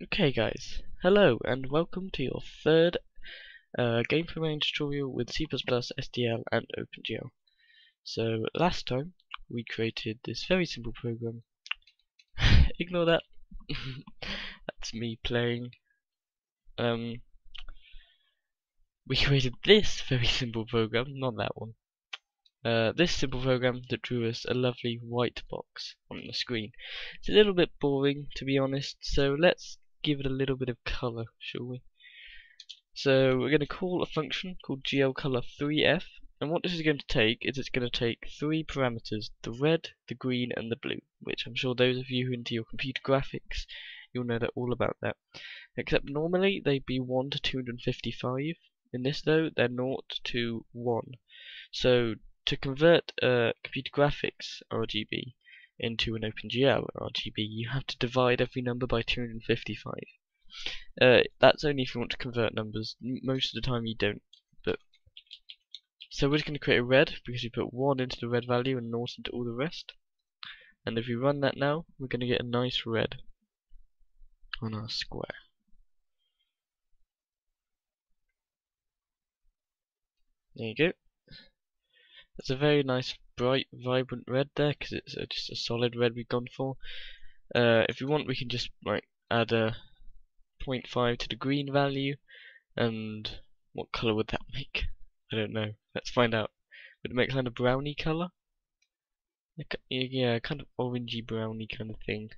Okay guys, hello and welcome to your third game programming tutorial with C++, SDL and OpenGL. So last time we created this very simple program. Ignore that. That's me playing. We created this very simple program, not that one. This simple program that drew us a lovely white box on the screen. It's a little bit boring to be honest, so let's give it a little bit of color, shall we? So we're going to call a function called glcolor3f, and what this is going to take is it's going to take three parameters: the red, the green, and the blue. Which I'm sure those of you who are into your computer graphics, you'll know that all about that. Except normally they'd be 1 to 255. In this though, they're 0 to 1. So to convert computer graphics RGB into an OpenGL RGB, you have to divide every number by 255. That's only if you want to convert numbers. Most of the time you don't. But so we're just going to create a red because we put 1 into the red value and 0 into all the rest. And if we run that now, we're going to get a nice red on our square. There you go. It's a very nice, bright, vibrant red there because it's just a solid red we've gone for. If you want, we can just add a 0.5 to the green value, and what color would that make? I don't know. Let's find out. Would it make kind of browny color? Yeah, kind of orangey browny kind of thing.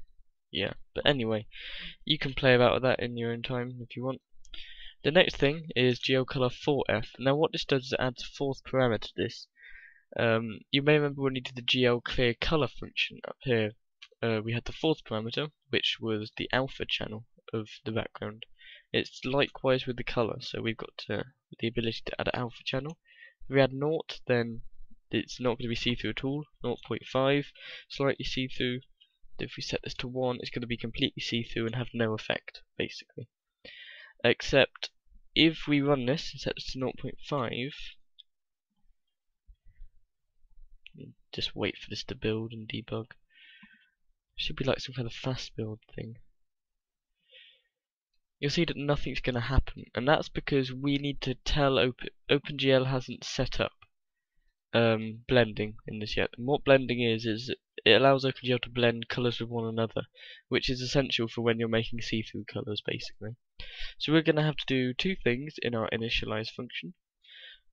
Yeah, but anyway, you can play about with that in your own time if you want. The next thing is glcolor4f. Now what this does is it adds a fourth parameter to this. You may remember when you did the glClearColor function up here, we had the fourth parameter, which was the alpha channel of the background. It's likewise with the color, so we've got the ability to add an alpha channel. If we add 0, then it's not going to be see-through at all. 0.5, slightly see-through. If we set this to 1, it's going to be completely see-through and have no effect, basically. Except if we run this and set this to 0.5, just wait for this to build and debug. Should be like some kind of fast build thing. You'll see that nothing's going to happen, and that's because we need to tell OpenGL hasn't set up blending in this yet. And what blending is it allows OpenGL to blend colors with one another, which is essential for when you're making see-through colors, basically. So we're going to have to do two things in our initialize function.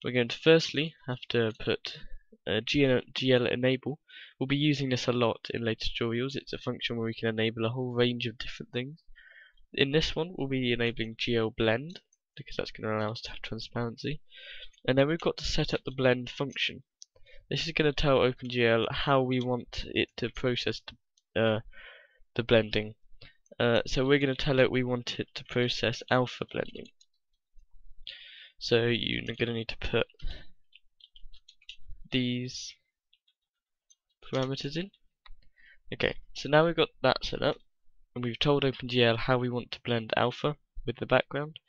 We're going to firstly have to put GL enable. We'll be using this a lot in later tutorials. It's a function where we can enable a whole range of different things. In this one, we'll be enabling GL blend because that's going to allow us to have transparency. And then we've got to set up the blend function. This is going to tell OpenGL how we want it to process the blending. So we're going to tell it we want it to process alpha blending. So you're going to need to put these parameters in. Okay, so now we've got that set up, and we've told OpenGL how we want to blend alpha with the background,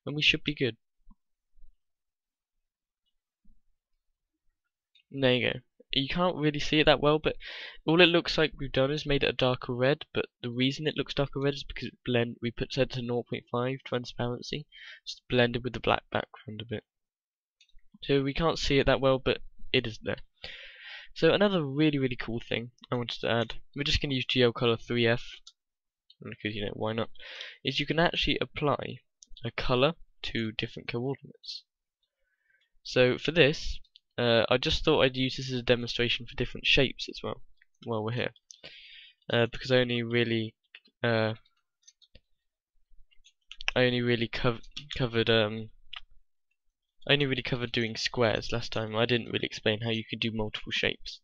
and we should be good. And there you go. You can't really see it that well, but all it looks like we've done is made it a darker red, but the reason it looks darker red is because we set it to 0.5 transparency, just blended with the black background a bit. So we can't see it that well, but it is there. So another really cool thing I wanted to add, we're just going to use glcolor3f, because why not, is you can actually apply a color to different coordinates. So for this, I just thought I'd use this as a demonstration for different shapes as well while we're here, because I only really covered doing squares last time. I didn't really explain how you could do multiple shapes.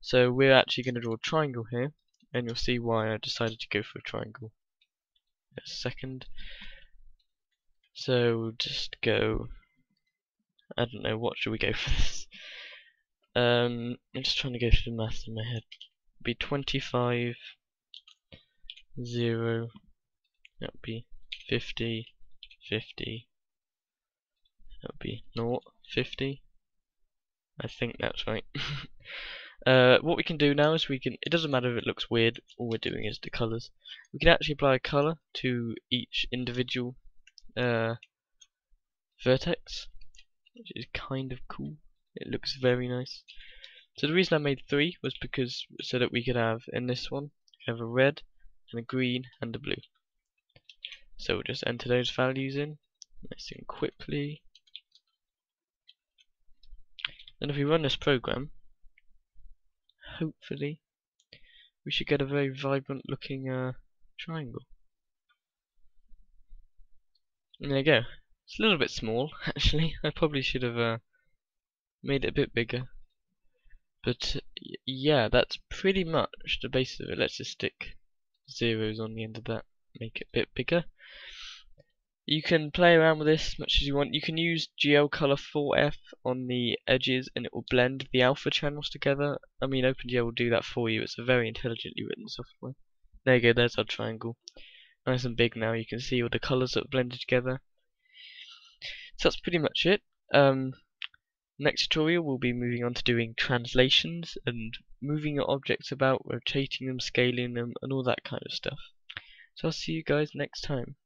So we're actually going to draw a triangle here, and you'll see why I decided to go for a triangle. A second. So we'll just go, I don't know, what should we go for this? I'm just trying to go through the maths in my head. It'd be 25, 0, that would be 50, 50, that would be 0, 50. I think that's right. What we can do now is it doesn't matter if it looks weird, all we're doing is the colours. We can actually apply a colour to each individual vertex, which is kind of cool. It looks very nice. So the reason I made 3 was because so that we could have, in this one, we have a red and a green and a blue. So we'll just enter those values in nice and quickly. And if we run this program, hopefully we should get a very vibrant looking triangle. And there you go. It's a little bit small actually. I probably should have made it a bit bigger. But yeah, that's pretty much the basis of it. Let's just stick zeros on the end of that, make it a bit bigger. You can play around with this as much as you want. You can use GL Color 4F on the edges and it will blend the alpha channels together. I mean, OpenGL will do that for you. It's a very intelligently written software. There you go, there's our triangle. Nice and big now. You can see all the colors that are blended together. So that's pretty much it. Next tutorial we'll be moving on to doing translations and moving your objects about, rotating them, scaling them, and all that kind of stuff. So I'll see you guys next time.